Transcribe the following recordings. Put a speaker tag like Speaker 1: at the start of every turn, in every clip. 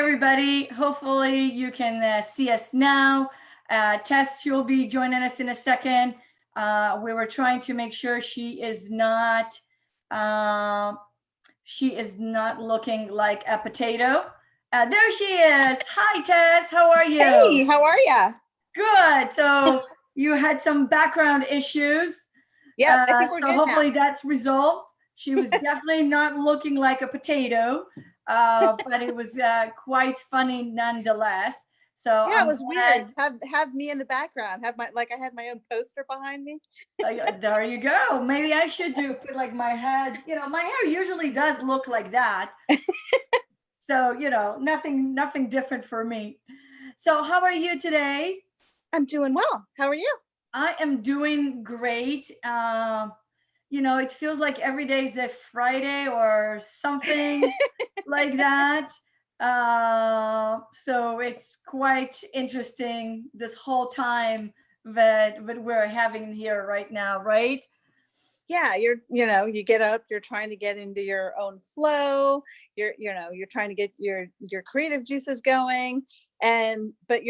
Speaker 1: everybody. Hopefully you can see us now. Tess, she'll be joining us in a second. We were trying to make sure uh, she is not looking like a potato. There she is. Hi, Tess. How are you?
Speaker 2: Hey, how are ya?
Speaker 1: Good. So you had some background issues.
Speaker 2: Yep, I think we're
Speaker 1: So
Speaker 2: good now.
Speaker 1: hopefully that's resolved. She was definitely not looking like a potato, but it was quite funny nonetheless. So
Speaker 2: Yeah, it
Speaker 1: I'm
Speaker 2: was weird.
Speaker 1: glad.
Speaker 2: Have me in the background. Have my like I had my own poster behind me.
Speaker 1: There you go. Maybe I should put like my head. My hair usually does look like that. So nothing different for me. So how are you today?
Speaker 2: I'm doing well. How are you?
Speaker 1: I am doing great. It feels like every day is a Friday or something like that. So it's quite interesting this whole time that we're having here right now, right?
Speaker 2: Yeah, you get up, you're trying to get into your own flow. You're trying to get your creative juices going, but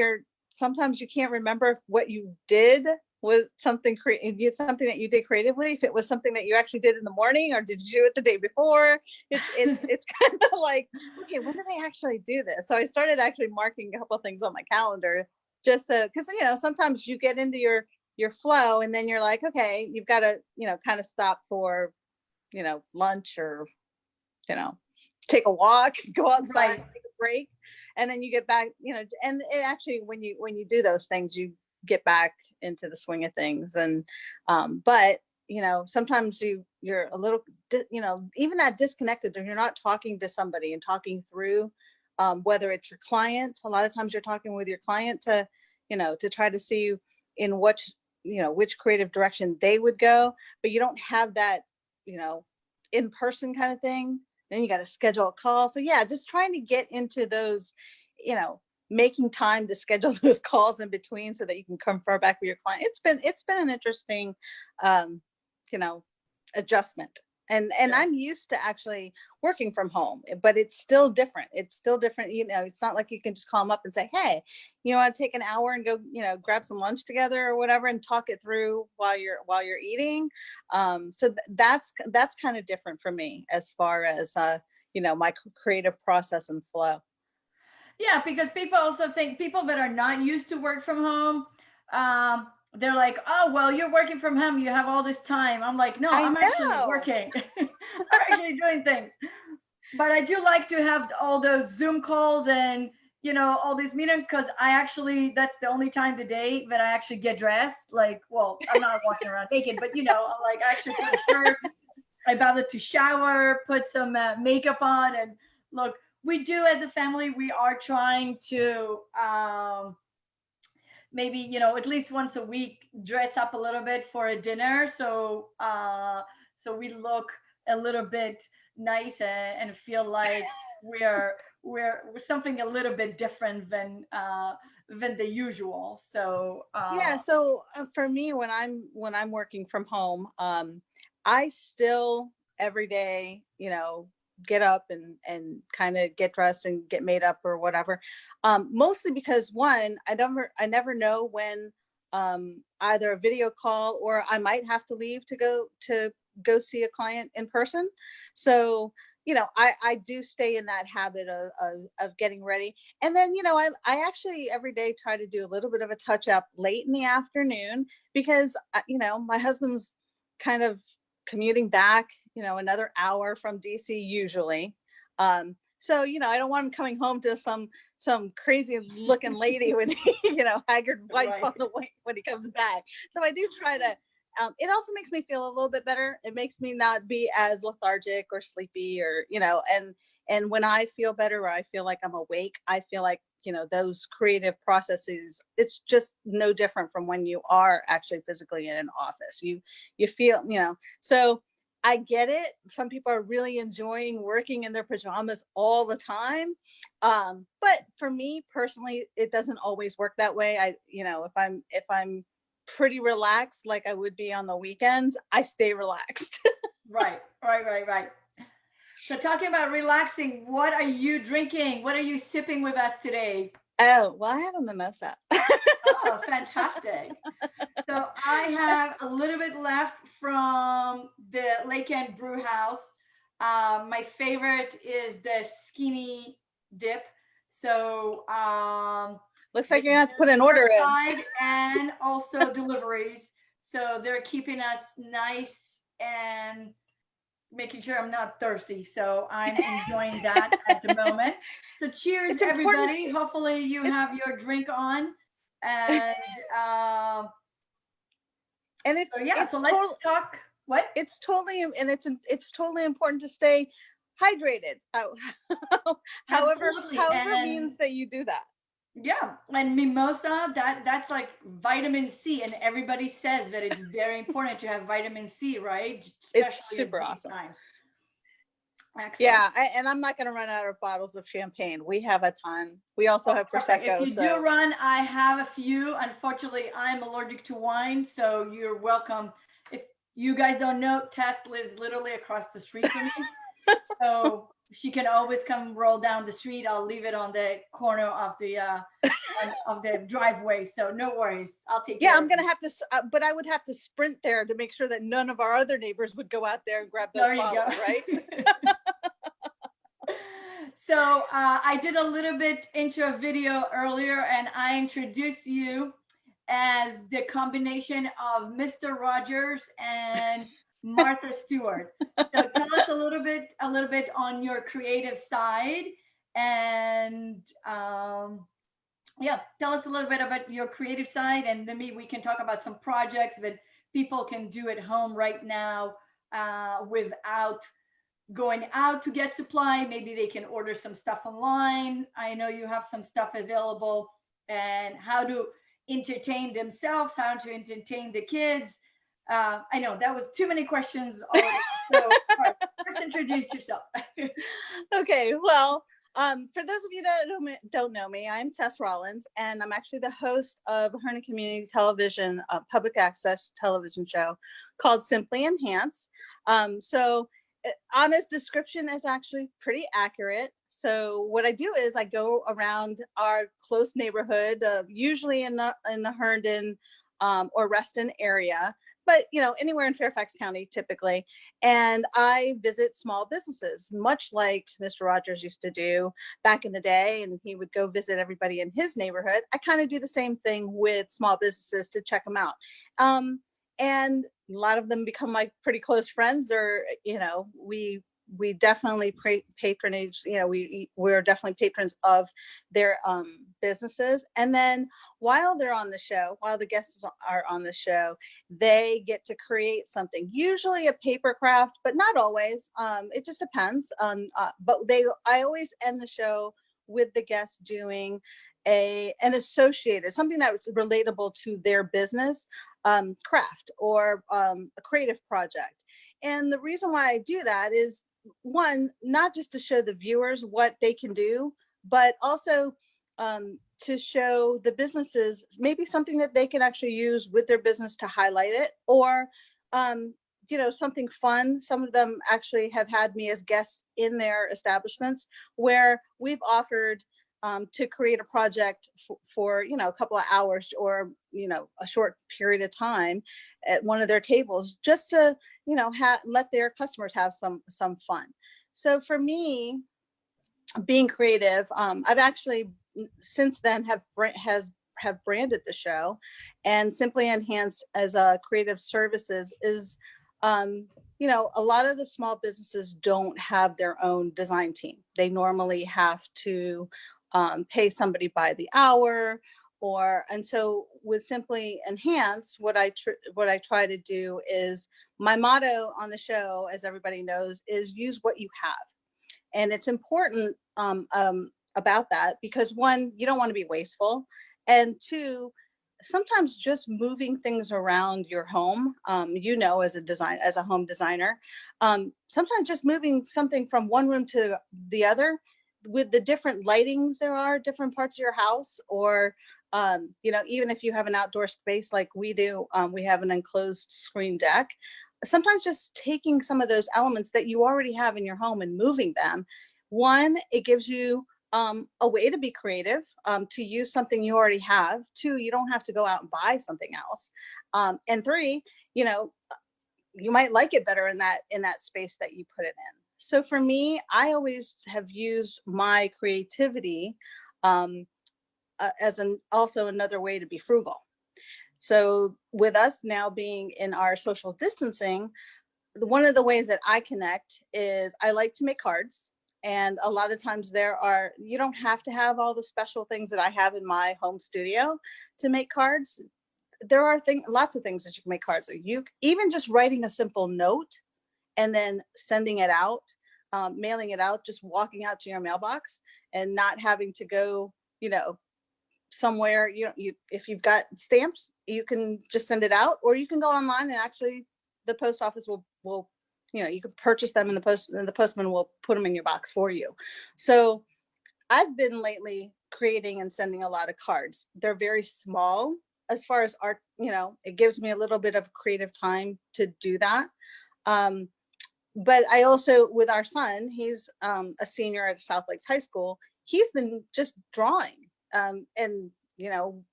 Speaker 2: sometimes you can't remember if what you did was something that you did creatively, if it was something that you actually did in the morning or did you do it the day before. It's kind of like, okay, when did I actually do this? So I started actually marking a couple of things on my calendar, just because sometimes you get into your flow and then you're like, okay, you've got to kind of stop for lunch, or take a walk, go outside,
Speaker 1: Right.
Speaker 2: take a break, and then you get back, and it actually, when you do those things, you get back into the swing of things. And but sometimes you're a little even that disconnected, and you're not talking to somebody and talking through, whether it's your client. A lot of times you're talking with your client to try to see in which creative direction they would go, but you don't have that in person kind of thing. Then you got to schedule a call. So yeah, just trying to get into those, making time to schedule those calls in between so that you can confer back with your client. It's been an interesting you know adjustment. And
Speaker 1: Yeah.
Speaker 2: I'm used to actually working from home, but it's still different. It's not like you can just call them up and say, hey, you want to take an hour and go grab some lunch together or whatever and talk it through while you're eating. So that's kind of different for me as far as my creative process and flow.
Speaker 1: Yeah, because people that are not used to work from home, they're like, oh, well, you're working from home. You have all this time. I'm like, no,
Speaker 2: I
Speaker 1: I'm actually
Speaker 2: know.
Speaker 1: working. I'm actually doing things. But I do like to have all those Zoom calls and, all these meetings because that's the only time today that I actually get dressed. Like, well, I'm not walking around naked, but, I'm like, I actually put a shirt. I bother to shower, put some makeup on, and look, we do as a family, we are trying to maybe at least once a week dress up a little bit for a dinner, so we look a little bit nice and feel like we're something a little bit different than the usual. So
Speaker 2: Yeah, so for me, when I'm working from home, I still every day, get up and kind of get dressed and get made up or whatever. Mostly because, one, I never know when either a video call or I might have to leave to go see a client in person. So I do stay in that habit of getting ready. And then, I actually every day try to do a little bit of a touch up late in the afternoon because, my husband's kind of commuting back, another hour from DC usually. So, I don't want him coming home to some crazy looking lady with, haggard wife
Speaker 1: right.
Speaker 2: on the way when he comes back. So I do try to, it also makes me feel a little bit better. It makes me not be as lethargic or sleepy or, and when I feel better or I feel like I'm awake, I feel like, those creative processes, it's just no different from when you are actually physically in an office. You feel, so I get it. Some people are really enjoying working in their pajamas all the time. But for me personally, it doesn't always work that way. If I'm pretty relaxed, like I would be on the weekends, I stay relaxed.
Speaker 1: Right. So talking about relaxing, what are you drinking? What are you sipping with us today?
Speaker 2: Oh, well, I have a mimosa.
Speaker 1: Oh, fantastic. So I have a little bit left from the Lake Anne Brewhouse. My favorite is the skinny dip. So
Speaker 2: Looks
Speaker 1: they
Speaker 2: like you're gonna have to
Speaker 1: do
Speaker 2: put an order in.
Speaker 1: curbside and also deliveries. So they're keeping us nice and making sure I'm not thirsty. So I'm enjoying that at the moment. So cheers,
Speaker 2: It's important.
Speaker 1: everybody. Hopefully you have your drink on. And
Speaker 2: it's
Speaker 1: so yeah,
Speaker 2: it's
Speaker 1: so let's talk. What?
Speaker 2: it's totally totally important to stay hydrated. However
Speaker 1: Absolutely.
Speaker 2: means that you do that.
Speaker 1: Yeah, and mimosa, that's like vitamin C, and everybody says that it's very important to have vitamin C, right? Especially
Speaker 2: It's super
Speaker 1: at these
Speaker 2: awesome.
Speaker 1: times. Excellent.
Speaker 2: Yeah, and I'm not going to run out of bottles of champagne. We have a ton. We also have
Speaker 1: Perfect.
Speaker 2: prosecco.
Speaker 1: If you do run, I have a few. Unfortunately, I'm allergic to wine, so you're welcome. If you guys don't know, Tess lives literally across the street from me, so she can always come roll down the street. I'll leave it on the corner of the of the driveway, so no worries. I'll take care.
Speaker 2: Yeah, I'm gonna have to, but I would have to sprint there to make sure that none of our other neighbors would go out there and grab those bottles, right?
Speaker 1: So I did a little bit intro video earlier, and I introduced you as the combination of Mr. Rogers and Martha Stewart. So tell us a little bit on your creative side, and yeah, tell us a little bit about your creative side, and then maybe we can talk about some projects that people can do at home right now without going out to get supply. Maybe they can order some stuff online. I know you have some stuff available, and how to entertain themselves, how to entertain the kids. I know that was too many questions already. So first introduce yourself.
Speaker 2: Okay, well, for those of you that don't know me, I'm Tess Rollins, and I'm actually the host of a Herndon Community Television public access television show called Simply Enhance. So honest description is actually pretty accurate. So what I do is I go around our close neighborhood, usually in the Herndon or Reston area, but anywhere in Fairfax County typically, and I visit small businesses, much like Mr. Rogers used to do back in the day, and he would go visit everybody in his neighborhood. I kind of do the same thing with small businesses to check them out. And a lot of them become my pretty close friends. Or we definitely patronage. We're definitely patrons of their businesses. And then while they're on the show, while the guests are on the show, they get to create something. Usually a paper craft, but not always. It just depends on. But I always end the show with the guests doing an associated, something that's relatable to their business, craft, or a creative project. And the reason why I do that is, one, not just to show the viewers what they can do, but also to show the businesses maybe something that they can actually use with their business to highlight it, or something fun. Some of them actually have had me as guests in their establishments where we've offered to create a project for a couple of hours, or a short period of time at one of their tables, just to let their customers have some fun. So for me, being creative, I've actually since then have branded the show, and Simply Enhance as a creative services is a lot of the small businesses don't have their own design team. They normally have to pay somebody by the hour, and so with Simply Enhance, what I try to do is, my motto on the show, as everybody knows, is use what you have. And it's important about that because, one, you don't want to be wasteful, and two, sometimes just moving things around your home, as a home designer, sometimes just moving something from one room to the other, with the different lightings there are different parts of your house, or even if you have an outdoor space like we do, we have an enclosed screen deck. sometimes just taking some of those elements that you already have in your home and moving them. One, it gives you a way to be creative, to use something you already have. Two, you don't have to go out and buy something else. And three, you know, you might like it better in that space that you put it in. So for me, I always have used my creativity as also another way to be frugal. So with us now being in our social distancing, one of the ways that I connect is I like to make cards. And a lot of times you don't have to have all the special things that I have in my home studio to make cards. There are lots of things that you can make cards. You even just writing a simple note and then sending it out, mailing it out, just walking out to your mailbox and not having to go, somewhere. If you've got stamps, you can just send it out, or you can go online and actually the post office will you can purchase them and the postman will put them in your box for you. So I've been lately creating and sending a lot of cards. They're very small as far as art, it gives me a little bit of creative time to do that. But I also, with our son, he's a senior at South Lakes High School. He's been just drawing, and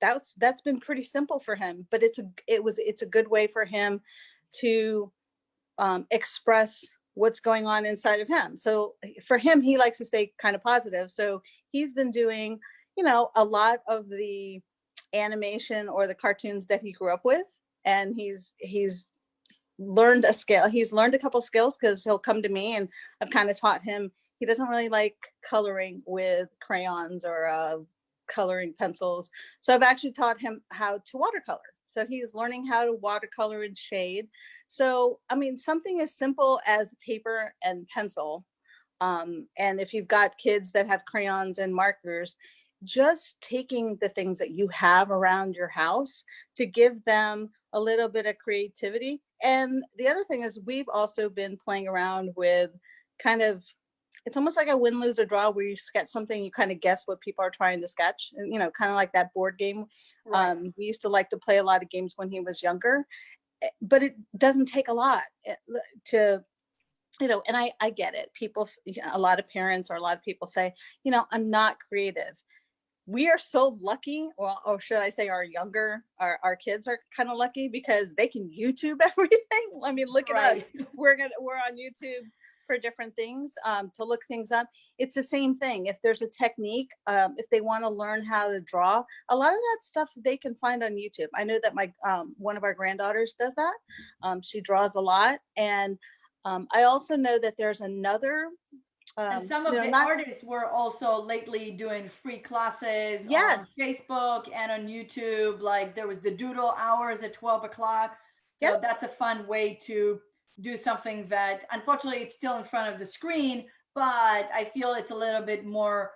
Speaker 2: that's been pretty simple for him. But it's a good way for him to express what's going on inside of him. So for him, he likes to stay kind of positive. So he's been doing, a lot of the animation or the cartoons that he grew up with, and he's learned a skill. He's learned a couple skills because he'll come to me and I've kind of taught him. He doesn't really like coloring with crayons or coloring pencils. So I've actually taught him how to watercolor. So he's learning how to watercolor and shade. So, I mean, something as simple as paper and pencil. And if you've got kids that have crayons and markers, just taking the things that you have around your house to give them a little bit of creativity. And the other thing is we've also been playing around with it's almost like a win, lose, or draw, where you sketch something, you kind of guess what people are trying to sketch, and, kind of like that board game. Right. We used to like to play a lot of games when he was younger, but it doesn't take a lot to, and I get it. A lot of parents or a lot of people say, I'm not creative. We are so lucky, or should I say our kids are kind of lucky because they can YouTube everything. I mean, look at us. We're on YouTube for different things, to look things up. It's the same thing. If there's a technique, if they want to learn how to draw, a lot of that stuff they can find on YouTube. I know that my one of our granddaughters does that. She draws a lot. And I also know that there's another
Speaker 1: and some of the artists were also lately doing free classes on Facebook and on YouTube. Like there was the doodle hours at 12 o'clock. So that's a fun way to do something that unfortunately it's still in front of the screen, but I feel it's a little bit more,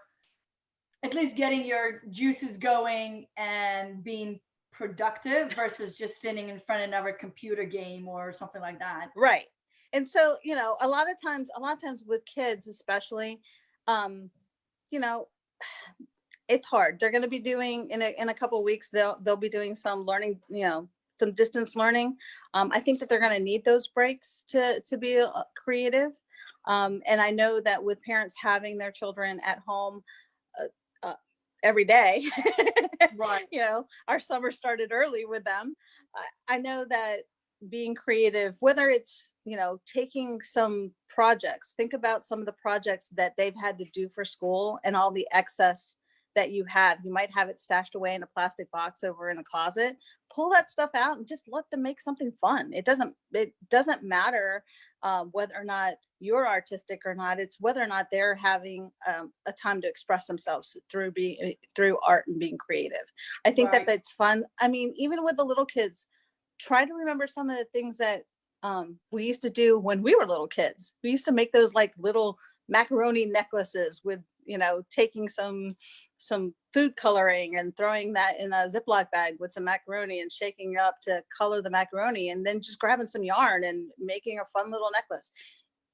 Speaker 1: at least getting your juices going and being productive versus just sitting in front of another computer game or something like that.
Speaker 2: Right. And so, a lot of times with kids, especially, it's hard. They're going to be doing in a couple of weeks, they'll be doing some learning, some distance learning. I think that they're going to need those breaks to be creative. And I know that with parents having their children at home every day, right? Our summer started early with them. I know that being creative, whether it's, taking some projects, think about some of the projects that they've had to do for school and all the excess that you have. You might have it stashed away in a plastic box over in a closet. Pull that stuff out and just let them make something fun. It doesn't matter whether or not you're artistic or not. It's whether or not they're having a time to express themselves through art and being creative. I think that that's fun. I mean, even with the little kids, try to remember some of the things that we used to do when we were little kids. We used to make those like little macaroni necklaces with, taking some food coloring and throwing that in a Ziploc bag with some macaroni and shaking it up to color the macaroni, and then just grabbing some yarn and making a fun little necklace.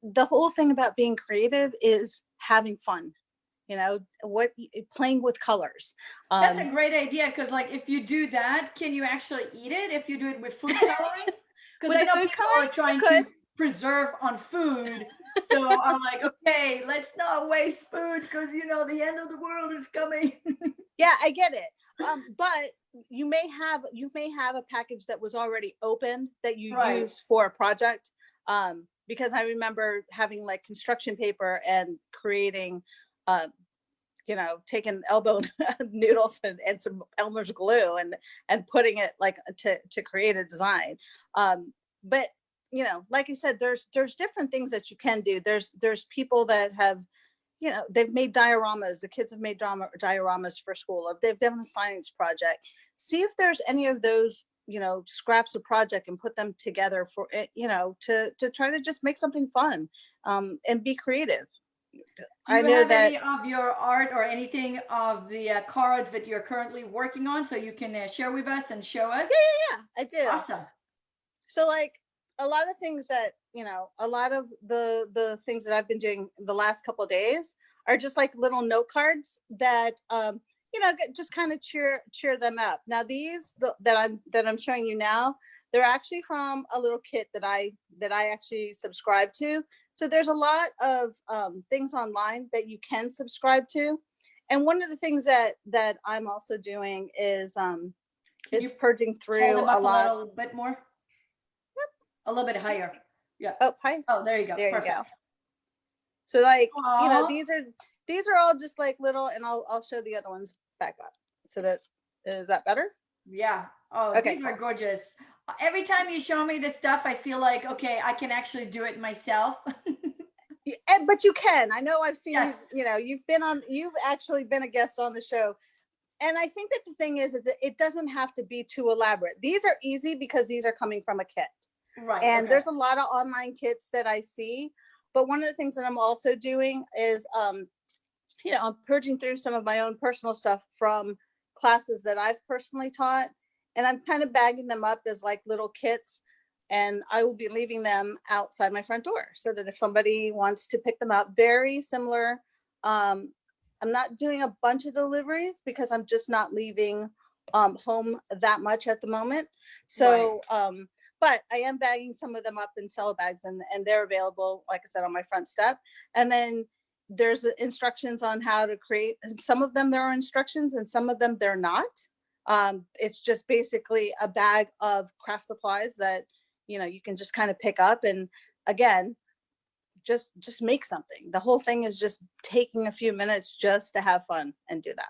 Speaker 2: The whole thing about being creative is having fun. Playing with colors.
Speaker 1: That's a great idea, because like if you do that, can you actually eat it if you do it with food coloring? Because
Speaker 2: With
Speaker 1: I
Speaker 2: the
Speaker 1: know
Speaker 2: food
Speaker 1: people
Speaker 2: coloring,
Speaker 1: are trying
Speaker 2: you could.
Speaker 1: to preserve on food. So I'm like, okay, let's not waste food because the end of the world is coming.
Speaker 2: Yeah, I get it. But you may have a package that was already open that you
Speaker 1: Right.
Speaker 2: used for a project. Because I remember having like construction paper and creating, taking elbow noodles and some Elmer's glue and putting it like to create a design. But like I said, there's different things that you can do. There's people that have, they've made dioramas. The kids have made dioramas for school. If they've done a science project, see if there's any of those, scraps of project and put them together for it, to try to just make something fun, and be creative.
Speaker 1: Do you
Speaker 2: I know
Speaker 1: have
Speaker 2: that.
Speaker 1: any of your art or anything of the cards that you're currently working on so you can share with us and show us?
Speaker 2: Yeah, I do.
Speaker 1: Awesome.
Speaker 2: So like a lot of things that, a lot of the things that I've been doing the last couple of days are just like little note cards that, just kind of cheer them up. Now these that I'm showing you now, they're actually from a little kit that I actually subscribe to. So there's a lot of things online that you can subscribe to. And one of the things that I'm also doing is purging through
Speaker 1: Hold them
Speaker 2: a
Speaker 1: up
Speaker 2: lot.
Speaker 1: a little bit more. Yep. A little bit higher. Yeah.
Speaker 2: Oh, hi.
Speaker 1: Oh, there you go.
Speaker 2: There
Speaker 1: Perfect.
Speaker 2: you go. So like,
Speaker 1: Aww.
Speaker 2: these are all just like little, and I'll show the other ones back up. So is that better?
Speaker 1: Yeah. Oh,
Speaker 2: Okay,
Speaker 1: these are gorgeous. Every time you show me this stuff, I feel like, okay, I can actually do it myself.
Speaker 2: But you can. I know I've seen
Speaker 1: Yes.
Speaker 2: you've actually been a guest on the show. And I think that the thing is that it doesn't have to be too elaborate. These are easy because these are coming from a kit.
Speaker 1: Right.
Speaker 2: And
Speaker 1: okay.
Speaker 2: There's a lot of online kits that I see. But one of the things that I'm also doing is, I'm purging through some of my own personal stuff from classes that I've personally taught. And I'm kind of bagging them up as like little kits. And I will be leaving them outside my front door so that if somebody wants to pick them up, very similar. I'm not doing a bunch of deliveries because I'm just not leaving home that much at the moment. So, right. But I am bagging some of them up in cello bags and they're available, like I said, on my front step. And then there's instructions on how to create. And some of them there are instructions and some of them they're not. It's just basically a bag of craft supplies that, you can just kind of pick up. And again, just make something. The whole thing is just taking a few minutes just to have fun and do that.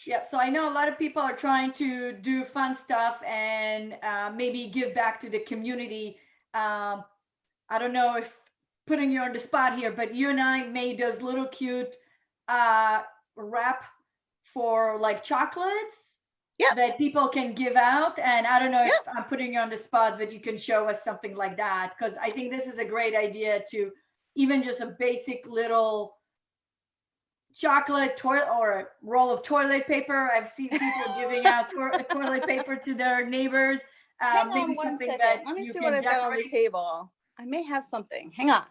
Speaker 1: Yep. So I know a lot of people are trying to do fun stuff and maybe give back to the community. I don't know if putting you on the spot here, but you and I made those little cute wrap for like chocolates that people can give out. And I don't know if I'm putting you on the spot, but you can show us something like that. Because I think this is a great idea to even just a basic little chocolate toilet or a roll of toilet paper. I've seen people giving out toilet paper to their neighbors. Maybe something that
Speaker 2: let me
Speaker 1: you
Speaker 2: see
Speaker 1: can
Speaker 2: what I've got on the table. I may have something. Hang on.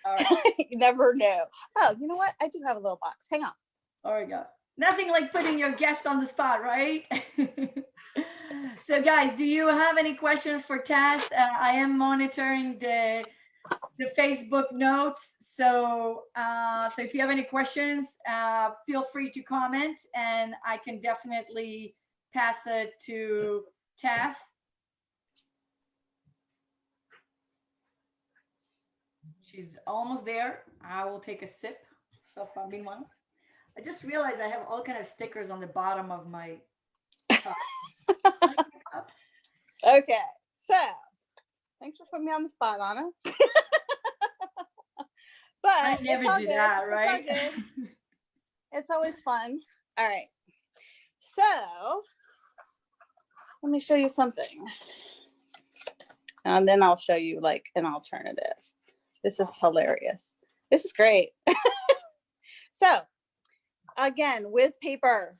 Speaker 2: All right. You never know. Oh, you know what? I do have a little box. Hang on.
Speaker 1: There we go. Nothing like putting your guest on the spot, right? So guys, do you have any questions for Tess? I am monitoring the Facebook notes. So if you have any questions, feel free to comment and I can definitely pass it to Tess. She's almost there. I will take a sip. So far, meanwhile, I just realized I have all kind of stickers on the bottom of my cup.
Speaker 2: Okay, so thanks for putting me on the spot, Anna. But
Speaker 1: I never do that, right?
Speaker 2: It's all good. It's always fun. All right. So let me show you something. And then I'll show you like an alternative. This is hilarious. This is great. So again, with paper,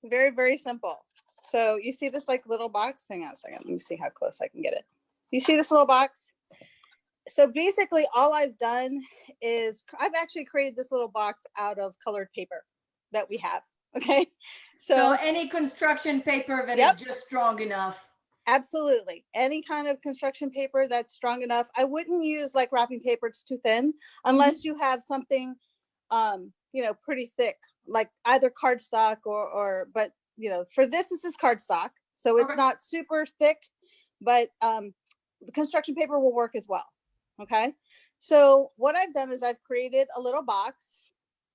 Speaker 2: very, very simple. So you see this like little box? Hang on a second. Let me see how close I can get it. You see this little box? So basically all I've done is I've actually created this little box out of colored paper that we have. Okay.
Speaker 1: So any construction paper that is just strong enough.
Speaker 2: Absolutely. Any kind of construction paper that's strong enough. I wouldn't use like wrapping paper. It's too thin unless you have something, pretty thick, like either cardstock but for this is cardstock. So it's
Speaker 1: Okay.
Speaker 2: not super thick, but the construction paper will work as well. Okay. So what I've done is I've created a little box,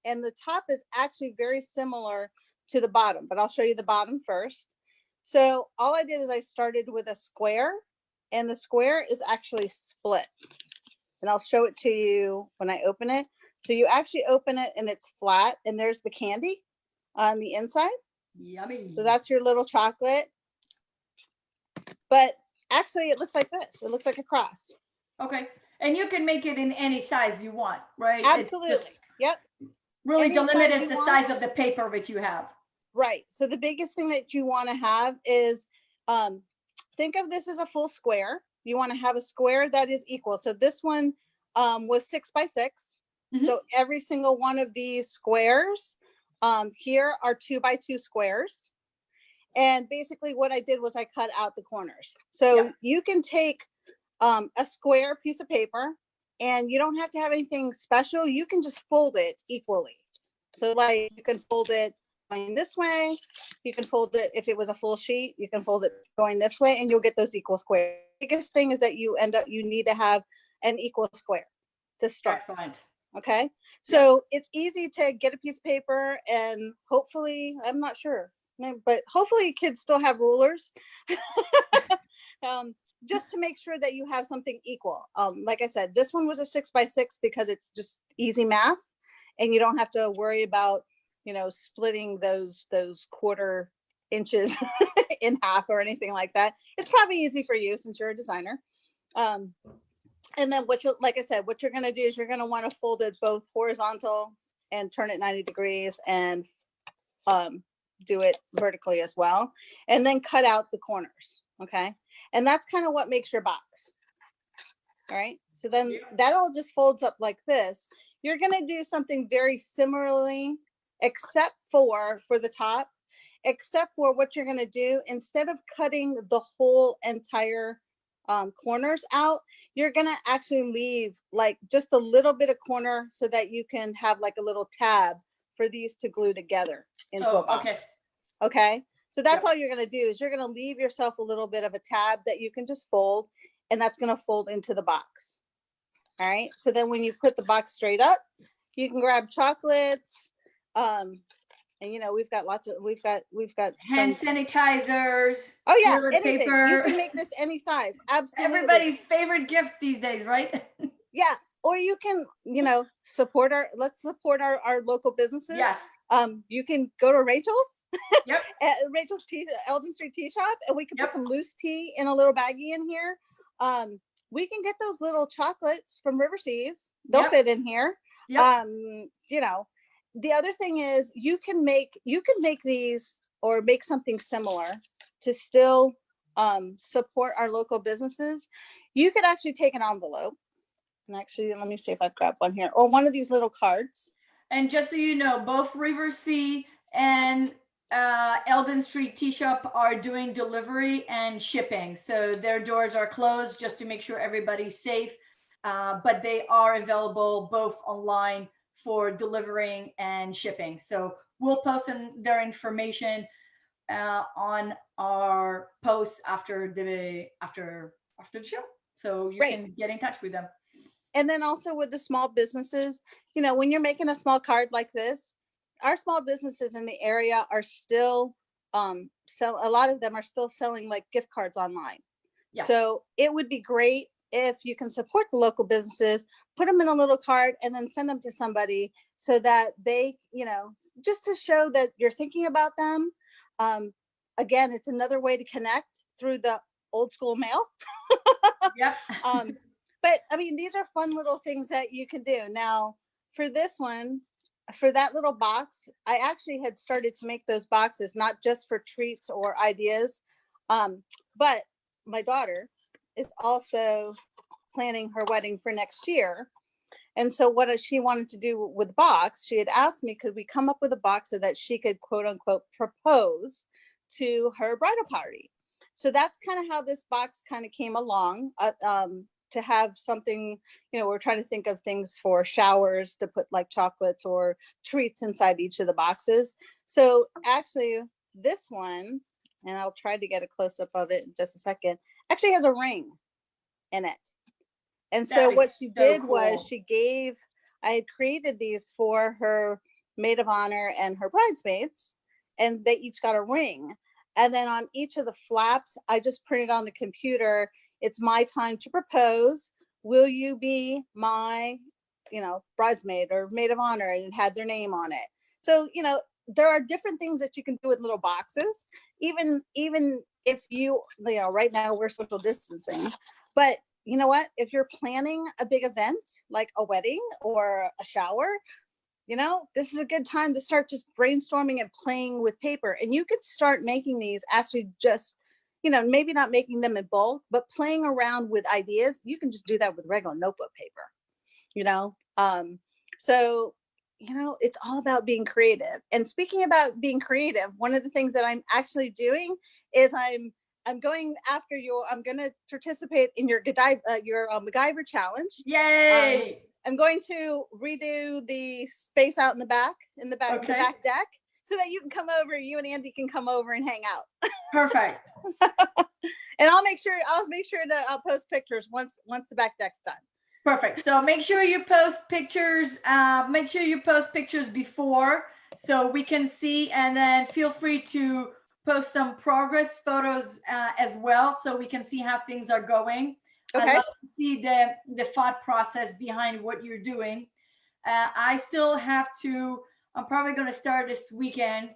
Speaker 2: and the top is actually very similar to the bottom, but I'll show you the bottom first. So all I did is I started with a square, and the square is actually split. And I'll show it to you when I open it. So you actually open it and it's flat, and there's the candy on the inside.
Speaker 1: Yummy.
Speaker 2: So that's your little chocolate. But actually it looks like this. It looks like a cross.
Speaker 1: Okay. And you can make it in any size you want, right?
Speaker 2: Absolutely. Yep.
Speaker 1: Really,
Speaker 2: Any
Speaker 1: the limit
Speaker 2: size
Speaker 1: is
Speaker 2: you
Speaker 1: the
Speaker 2: want.
Speaker 1: size of the paper that you have.
Speaker 2: Right. So the biggest thing that you want to have is, think of this as a full square. You want to have a square that is equal. So this one was 6 by 6. So every single one of these squares here are 2 by 2 squares. And basically what I did was I cut out the corners. So you can take a square piece of paper, and you don't have to have anything special. You can just fold it equally. So like you can fold it going this way. You can fold it, if it was a full sheet, you can fold it going this way, and you'll get those equal squares. The biggest thing is that you need to have an equal square to start.
Speaker 1: Excellent.
Speaker 2: Okay. So it's easy to get a piece of paper, and hopefully, I'm not sure, but hopefully kids still have rulers. Just to make sure that you have something equal. Like I said, this one was a 6 by 6 because it's just easy math, and you don't have to worry about, splitting those quarter inches in half or anything like that. It's probably easy for you since you're a designer. And then what you're going to do is you're going to want to fold it both horizontal and turn it 90 degrees, and do it vertically as well. And then cut out the corners. Okay. And that's kind of what makes your box. All right. So then that all just folds up like this. You're going to do something very similarly, except for the top, except for what you're going to do, instead of cutting the whole entire corners out, you're going to actually leave like just a little bit of corner so that you can have like a little tab for these to glue together into a box. Okay. So that's all you're going to do is you're going to leave yourself a little bit of a tab that you can just fold, and that's going to fold into the box. All right. So then when you put the box straight up, you can grab chocolates. And we've got
Speaker 1: hand sanitizers.
Speaker 2: Oh yeah, anything.
Speaker 1: Paper.
Speaker 2: You can make this any size. Absolutely.
Speaker 1: Everybody's favorite gift these days, right?
Speaker 2: Yeah. Or you can, support our local businesses.
Speaker 1: Yes.
Speaker 2: You can go to Rachel's.
Speaker 1: Yep.
Speaker 2: Rachel's tea, Eldon Street Tea Shop, and we can put some loose tea in a little baggie in here. We can get those little chocolates from River Seas. They'll fit in here. Yep. The other thing is you can make these or make something similar to still support our local businesses. You could actually take an envelope, and actually, let me see if I've got one here, or one of these little cards.
Speaker 1: And just so you know, both River Sea and Eldon Street Tea Shop are doing delivery and shipping. So their doors are closed just to make sure everybody's safe. But they are available both online for delivering and shipping. So we'll post their information on our posts after the show. So you can get in touch with them.
Speaker 2: And then also with the small businesses, when you're making a small card like this, our small businesses in the area are still, a lot of them are still selling like gift cards online. Yes. So it would be great if you can support the local businesses, put them in a little card, and then send them to somebody so that they, just to show that you're thinking about them. Again, it's another way to connect through the old school mail.
Speaker 1: Yep.
Speaker 2: But I mean, these are fun little things that you can do. Now, for this one, for that little box, I actually had started to make those boxes, not just for treats or ideas, but my daughter is also planning her wedding for next year. And so what she wanted to do with the box, she had asked me, could we come up with a box so that she could, quote unquote, propose to her bridal party? So that's kind of how this box kind of came along, to have something, we're trying to think of things for showers to put like chocolates or treats inside each of the boxes. So actually this one, and I'll try to get a close up of it in just a second, actually has a ring in it. And so what she did was I had created these for her maid of honor and her bridesmaids, and they each got a ring. And then on each of the flaps, I just printed on the computer, it's my time to propose. Will you be my, bridesmaid or maid of honor? And it had their name on it. So, there are different things that you can do with little boxes, even if right now we're social distancing, but you know what, if you're planning a big event like a wedding or a shower, this is a good time to start just brainstorming and playing with paper. And you could start making these actually just, maybe not making them in bulk, but playing around with ideas. You can just do that with regular notebook paper, so, it's all about being creative. And speaking about being creative, one of the things that I'm actually doing is I'm going after I'm going to participate in your MacGyver challenge.
Speaker 1: Yay!
Speaker 2: I'm going to redo the space out in the back, the back deck, so that you and Andy can come over and hang out.
Speaker 1: Perfect.
Speaker 2: And I'll make sure I'll post pictures once the back deck's done.
Speaker 1: Perfect. So make sure you post pictures. Make sure you post pictures before so we can see, and then feel free to post some progress photos as well, so we can see how things are going. Okay. I'd love to see the thought process behind what you're doing. I still have to. I'm probably going to start this weekend.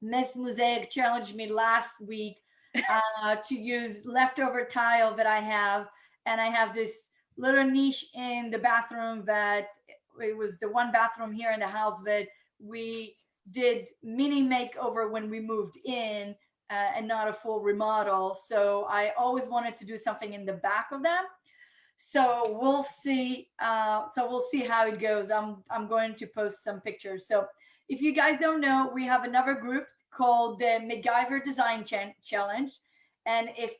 Speaker 1: Miss Mosaic challenged me last week to use leftover tile that I have, and I have this little niche in the bathroom that it was the one bathroom here in the house that we did mini makeover when we moved in, and not a full remodel. So I always wanted to do something in the back of them. So we'll see. We'll see how it goes. I'm going to post some pictures. So if you guys don't know, we have another group called the MacGyver Design Challenge, and if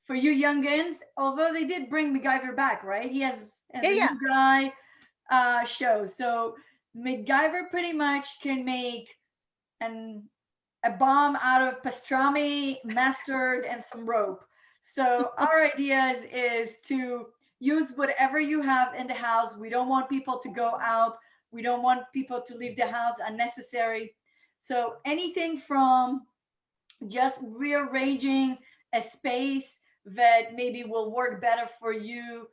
Speaker 1: for you youngins, although they did bring MacGyver back, right? He has a new guy show. So MacGyver pretty much can make a bomb out of pastrami, mustard, and some rope. So our idea is to use whatever you have in the house. We don't want people to go out. We don't want people to leave the house unnecessary. So anything from just rearranging a space that maybe will work better for you.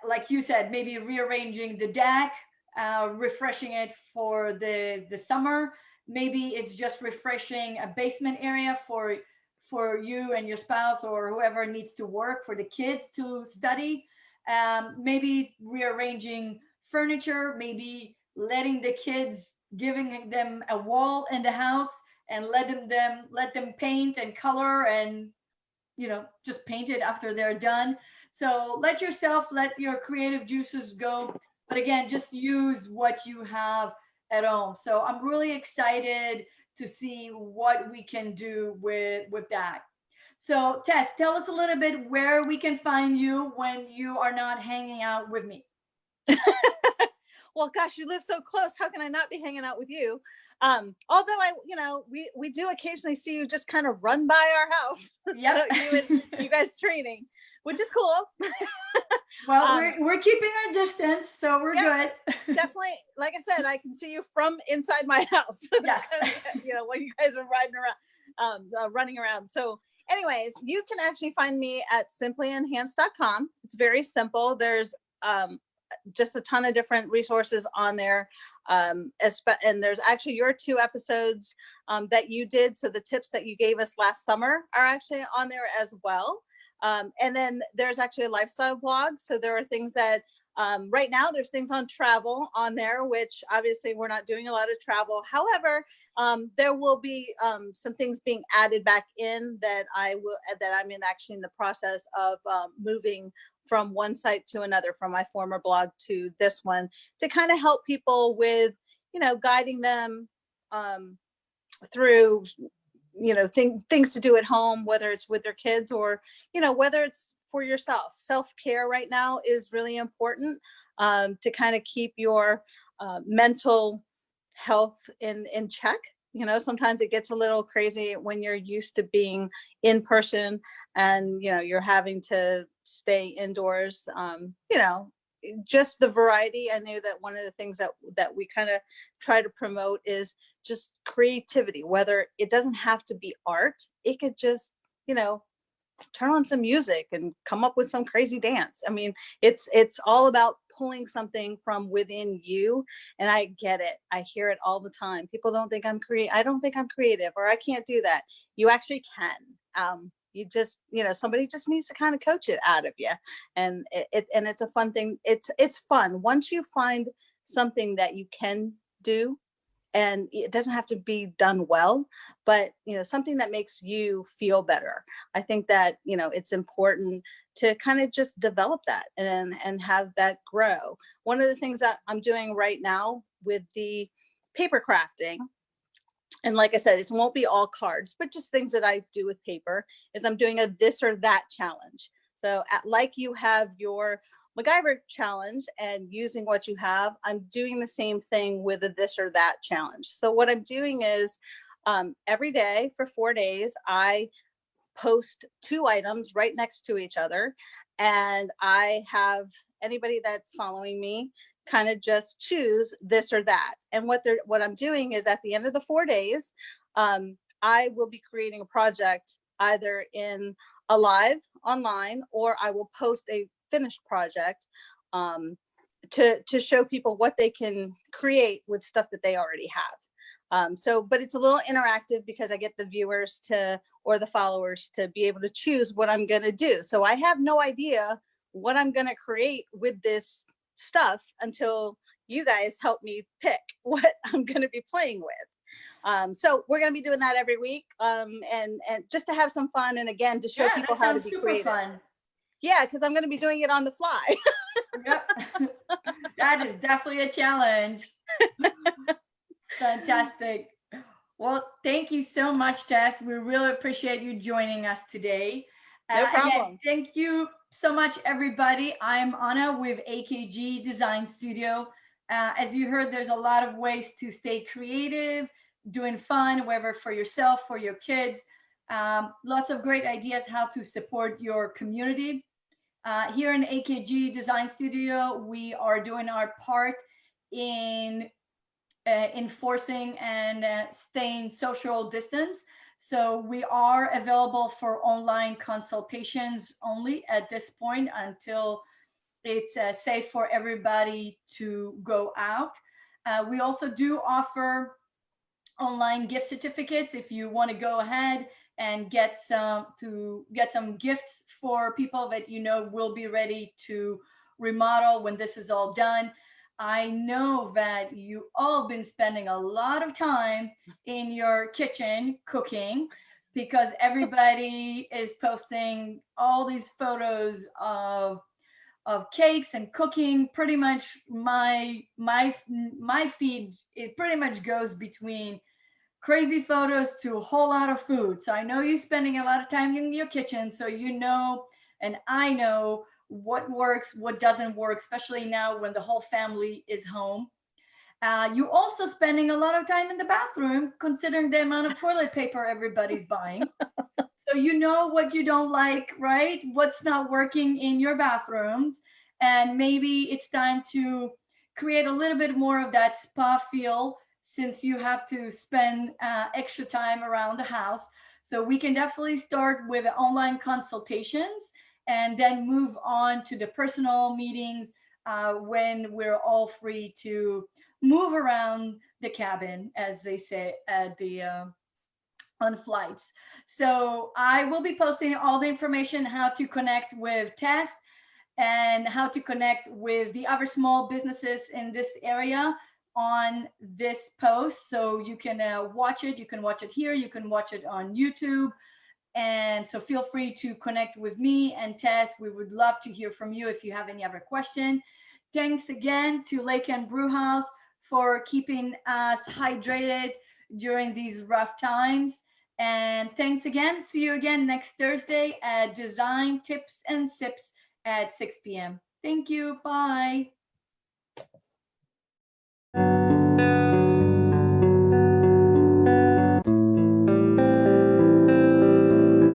Speaker 1: Like you said, maybe rearranging the deck, refreshing it for the summer. Maybe it's just refreshing a basement area for you and your spouse or whoever needs to work, for the kids to study. Maybe rearranging furniture, maybe letting the kids, giving them a wall in the house and let them paint and color and just paint it after they're done. So let your creative juices go. But again, just use what you have at home. So I'm really excited to see what we can do with that. So Tess, tell us a little bit where we can find you when you are not hanging out with me.
Speaker 2: Well, gosh, you live so close. How can I not be hanging out with you? Although we do occasionally see you just kind of run by our house.
Speaker 1: Yeah.
Speaker 2: So you guys training, which is cool.
Speaker 1: Well, we're keeping our distance, so we're good.
Speaker 2: Definitely. Like I said, I can see you from inside my house.
Speaker 1: Yes.
Speaker 2: When you guys are running around. So anyways, you can actually find me at simplyenhanced.com. It's very simple. There's just a ton of different resources on there. And there's actually your 2 episodes that you did. So the tips that you gave us last summer are actually on there as well. And then there's actually a lifestyle blog. So there are things that right now there's things on travel on there, which obviously we're not doing a lot of travel. However, there will be some things being added back in that I'm actually in the process of moving from one site to another, from my former blog to this one, to kind of help people with, guiding them through, things to do at home, whether it's with their kids or, whether it's for yourself. Self-care right now is really important, to kind of keep your mental health in check. Sometimes it gets a little crazy when you're used to being in person and, you're having to stay indoors. Just the variety. I knew that one of the things that we kind of try to promote is just creativity, whether it doesn't have to be art. It could just, turn on some music and come up with some crazy dance. I mean, it's all about pulling something from within you. And I get it. I hear it all the time. People don't think I'm I don't think I'm creative, or I can't do that. You actually can. You just, somebody just needs to kind of coach it out of you. And it's a fun thing. It's fun once you find something that you can do. And it doesn't have to be done well, but, something that makes you feel better. I think that, it's important to kind of just develop that and have that grow. One of the things that I'm doing right now with the paper crafting, and like I said, it won't be all cards, but just things that I do with paper, is I'm doing a this or that challenge. So like you have your MacGyver challenge and using what you have, I'm doing the same thing with a this or that challenge. So what I'm doing is every day for 4 days, I post 2 items right next to each other. And I have anybody that's following me kind of just choose this or that. And what I'm doing is at the end of the 4 days, I will be creating a project either in a live online, or I will post a finished project to show people what they can create with stuff that they already have. But it's a little interactive because I get the viewers or the followers to be able to choose what I'm going to do. So I have no idea what I'm going to create with this stuff until you guys help me pick what I'm going to be playing with. So we're going to be doing that every week, and just to have some fun, and again to show people how to be creative. Fun. Yeah, because I'm going to be doing it on the fly.
Speaker 1: Yep. That is definitely a challenge. Fantastic. Well, thank you so much, Tess. We really appreciate you joining us today.
Speaker 2: No problem.
Speaker 1: Again, thank you so much, everybody. I'm Anna with AKG Design Studio. As you heard, there's a lot of ways to stay creative, doing fun, whether for yourself, for your kids. Lots of great ideas how to support your community. Here in AKG Design Studio, we are doing our part in enforcing and staying social distance. So we are available for online consultations only at this point until it's safe for everybody to go out. We also do offer online gift certificates if you want to go ahead and get some gifts for people that will be ready to remodel when this is all done. I know that you all been spending a lot of time in your kitchen cooking, because everybody is posting all these photos of cakes and cooking. Pretty much my feed, it pretty much goes between crazy photos to a whole lot of food. So I know you're spending a lot of time in your kitchen, so and I know what works, what doesn't work, especially now when the whole family is home. You also spending a lot of time in the bathroom, considering the amount of toilet paper everybody's buying. So you know what you don't like, right? What's not working in your bathrooms. And maybe it's time to create a little bit more of that spa feel, since you have to spend extra time around the house. So we can definitely start with online consultations and then move on to the personal meetings when we're all free to move around the cabin, as they say at the on flights. So I will be posting all the information how to connect with Tess and how to connect with the other small businesses in this area on this post. So you can watch it. You can watch it here. You can watch it on YouTube. And so feel free to connect with me and Tess. We would love to hear from you if you have any other question. Thanks again to Lake Anne Brewhouse for keeping us hydrated during these rough times. And thanks again. See you again next Thursday at Design Tips and Sips at 6 p.m. Thank you. Bye.